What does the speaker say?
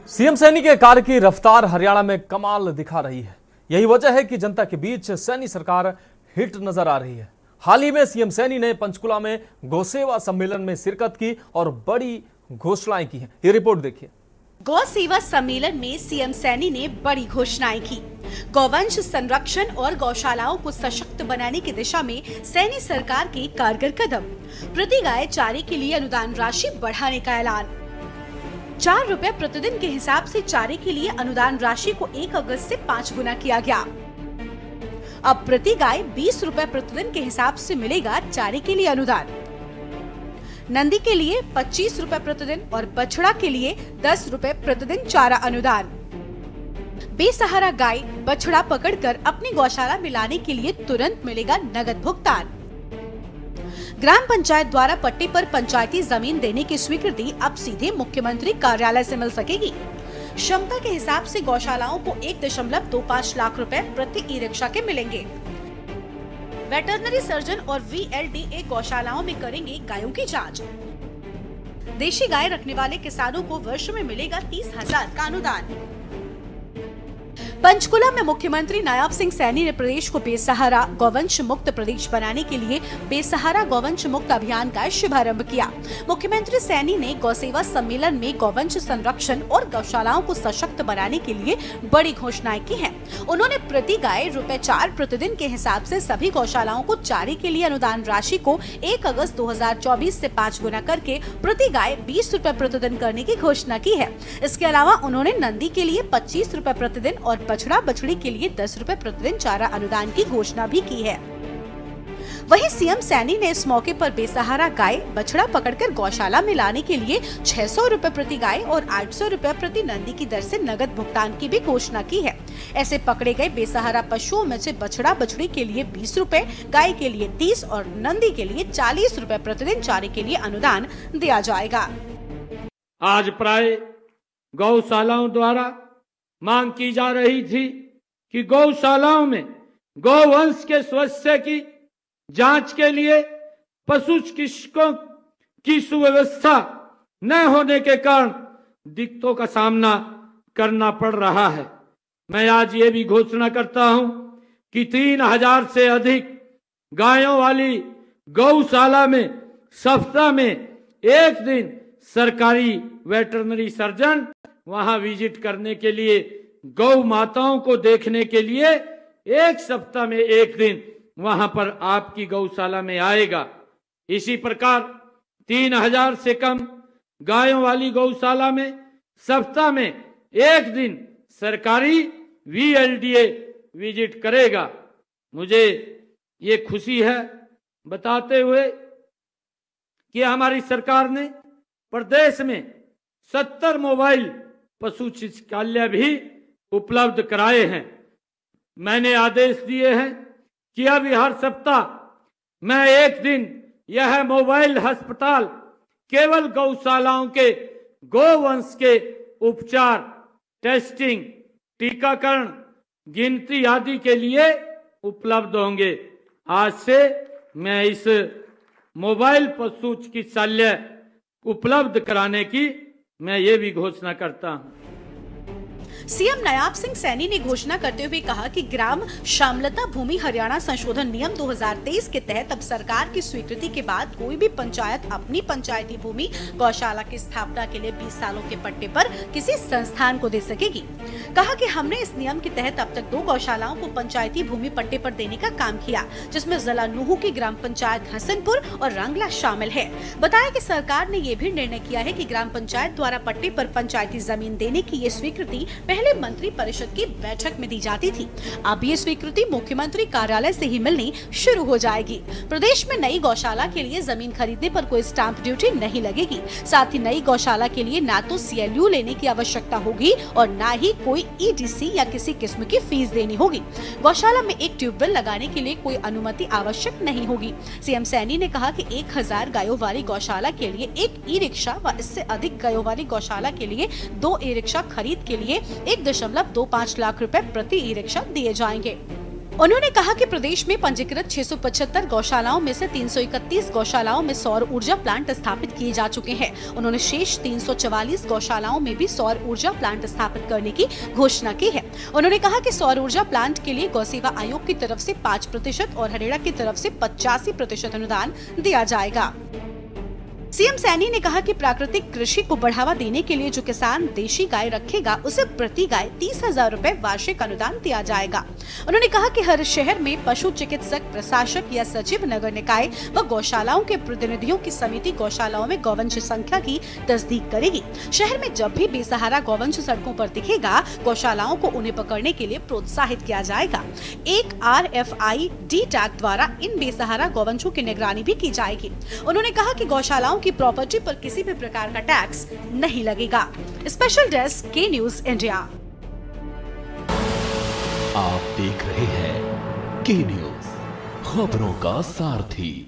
CM Saini के कार्य की रफ्तार हरियाणा में कमाल दिखा रही है। यही वजह है कि जनता के बीच सैनी सरकार हिट नजर आ रही है। हाल ही में सीएम सैनी ने पंचकुला में गौसेवा सम्मेलन में शिरकत की और बड़ी घोषणाएं की हैं। ये रिपोर्ट देखिए। गौ सेवा सम्मेलन में सीएम सैनी ने बड़ी घोषणाएं की। गौवंश संरक्षण और गौशालाओं को सशक्त बनाने की दिशा में सैनी सरकार के कारगर कदम। प्रति गाय चारे के लिए अनुदान राशि बढ़ाने का ऐलान। 4 रुपए प्रतिदिन के हिसाब से चारे के लिए अनुदान राशि को 1 अगस्त से 5 गुना किया गया। अब प्रति गाय 20 रुपए प्रतिदिन के हिसाब से मिलेगा चारे के लिए अनुदान। नंदी के लिए 25 रुपए प्रतिदिन और बछड़ा के लिए 10 रुपए प्रतिदिन चारा अनुदान। बेसहारा गाय बछड़ा पकड़कर अपनी गौशाला में लाने के लिए तुरंत मिलेगा नगद भुगतान। ग्राम पंचायत द्वारा पट्टे पर पंचायती जमीन देने की स्वीकृति अब सीधे मुख्यमंत्री कार्यालय से मिल सकेगी। क्षमता के हिसाब से गौशालाओं को 1.25 लाख रुपए प्रति ई रिक्शा के मिलेंगे। वेटरनरी सर्जन और VLDA गौशालाओं में करेंगे गायों की जांच। देशी गाय रखने वाले किसानों को वर्ष में मिलेगा 30,000 का अनुदान। पंचकुला में मुख्यमंत्री नायब सिंह सैनी ने प्रदेश को बेसहारा गौवंश मुक्त प्रदेश बनाने के लिए बेसहारा गौवंश मुक्त अभियान का शुभारंभ किया। मुख्यमंत्री सैनी ने गौसेवा सम्मेलन में गौवंश संरक्षण और गौशालाओं को सशक्त बनाने के लिए बड़ी घोषणाएं की हैं। उन्होंने प्रति गाय ₹4 प्रतिदिन के हिसाब से सभी गौशालाओं को चारे के लिए अनुदान राशि को 1 अगस्त 2024 से 5 गुना करके प्रति गाय 20 रुपए प्रतिदिन करने की घोषणा की है। इसके अलावा उन्होंने नंदी के लिए 25 रुपए प्रतिदिन और बछड़ा बछड़ी के लिए 10 रुपए प्रतिदिन चारा अनुदान की घोषणा भी की है। वहीं सीएम सैनी ने इस मौके पर बेसहारा गाय बछड़ा पकड़कर गौशाला में लाने के लिए 600 रुपए प्रति गाय और 800 रुपए प्रति नंदी की दर से नगद भुगतान की भी घोषणा की है। ऐसे पकड़े गए बेसहारा पशुओं में से बछड़ा बछड़ी के लिए 20 रुपए, गाय के लिए 30 और नंदी के लिए 40 रुपए प्रतिदिन चारे के लिए अनुदान दिया जाएगा। आज प्राय गौशालाओं द्वारा मांग की जा रही थी कि गौशालाओं में गौवंश के स्वास्थ्य की जांच के लिए पशु चिकित्सकों की सुव्यवस्था न होने के कारण दिक्कतों का सामना करना पड़ रहा है। मैं आज ये भी घोषणा करता हूं कि 3000 से अधिक गायों वाली गौशाला में सप्ताह में एक दिन सरकारी वेटरनरी सर्जन वहां विजिट करने के लिए गौ माताओं को देखने के लिए एक सप्ताह में एक दिन वहां पर आपकी गौशाला में आएगा। इसी प्रकार 3000 से कम गायों वाली गौशाला में सप्ताह में एक दिन सरकारी VLDA विजिट करेगा। मुझे ये खुशी है बताते हुए कि हमारी सरकार ने प्रदेश में 70 मोबाइल पशु चिकित्सालय भी उपलब्ध कराए हैं। मैंने आदेश दिए हैं कि अभी हर सप्ताह मैं एक दिन यह मोबाइल अस्पताल केवल गौशालाओं के गोवंश के उपचार, टेस्टिंग, टीकाकरण, गिनती आदि के लिए उपलब्ध होंगे। आज से मैं इस मोबाइल पशु चिकित्सालय उपलब्ध कराने की मैं ये भी घोषणा करता हूँ। सीएम नायब सिंह सैनी ने घोषणा करते हुए कहा कि ग्राम शामलता भूमि हरियाणा संशोधन नियम 2023 के तहत अब सरकार की स्वीकृति के बाद कोई भी पंचायत अपनी पंचायती भूमि गौशाला की स्थापना के लिए 20 सालों के पट्टे पर किसी संस्थान को दे सकेगी। कहा कि हमने इस नियम के तहत अब तक 2 गौशालाओं को पंचायती भूमि पट्टे पर देने का काम किया, जिसमें जिला नूहू की ग्राम पंचायत हसनपुर और रंगला शामिल है। बताया कि सरकार ने ये भी निर्णय किया है कि ग्राम पंचायत द्वारा पट्टे पर पंचायती जमीन देने की ये स्वीकृति पहले मंत्री परिषद की बैठक में दी जाती थी। अब ये स्वीकृति मुख्यमंत्री कार्यालय से ही मिलनी शुरू हो जाएगी। प्रदेश में नई गौशाला के लिए जमीन खरीदने पर कोई स्टाम्प ड्यूटी नहीं लगेगी। साथ ही नई गौशाला के लिए ना तो CLU लेने की आवश्यकता होगी और ना ही कोई EDC या किसी किस्म की फीस देनी होगी। गौशाला में एक ट्यूबवेल लगाने के लिए कोई अनुमति आवश्यक नहीं होगी। सीएम सैनी ने कहा कि 1000 गायों वाली गौशाला के लिए 1 ई-रिक्शा व इससे अधिक गायों वाली गौशाला के लिए 2 ई-रिक्शा खरीद के लिए 1.25 लाख रुपए प्रति ई-रिक्शा दिए जाएंगे। उन्होंने कहा कि प्रदेश में पंजीकृत 675 गौशालाओं में से 331 गौशालाओं में सौर ऊर्जा प्लांट स्थापित किए जा चुके हैं। उन्होंने शेष 344 गौशालाओं में भी सौर ऊर्जा प्लांट स्थापित करने की घोषणा की है। उन्होंने कहा कि सौर ऊर्जा प्लांट के लिए गौसेवा आयोग की तरफ से 5% और हरेड़ा की तरफ से 85% अनुदान दिया जाएगा। सीएम सैनी ने कहा कि प्राकृतिक कृषि को बढ़ावा देने के लिए जो किसान देशी गाय रखेगा उसे प्रति गाय 30,000 रुपए वार्षिक अनुदान दिया जाएगा। उन्होंने कहा कि हर शहर में पशु चिकित्सक, प्रशासक या सचिव नगर निकाय व गौशालाओं के प्रतिनिधियों की समिति गौशालाओं में गौवंश संख्या की तस्दीक करेगी। शहर में जब भी बेसहारा गौवंश सड़कों पर दिखेगा, गौशालाओं को उन्हें पकड़ने के लिए प्रोत्साहित किया जाएगा। एक RFID टैग द्वारा इन बेसहारा गौवंशों की निगरानी भी की जाएगी। उन्होंने कहा कि गौशालाओं की प्रॉपर्टी पर किसी भी प्रकार का टैक्स नहीं लगेगा। स्पेशल डेस्क के न्यूज इंडिया। आप देख रहे हैं के न्यूज, खबरों का सारथी।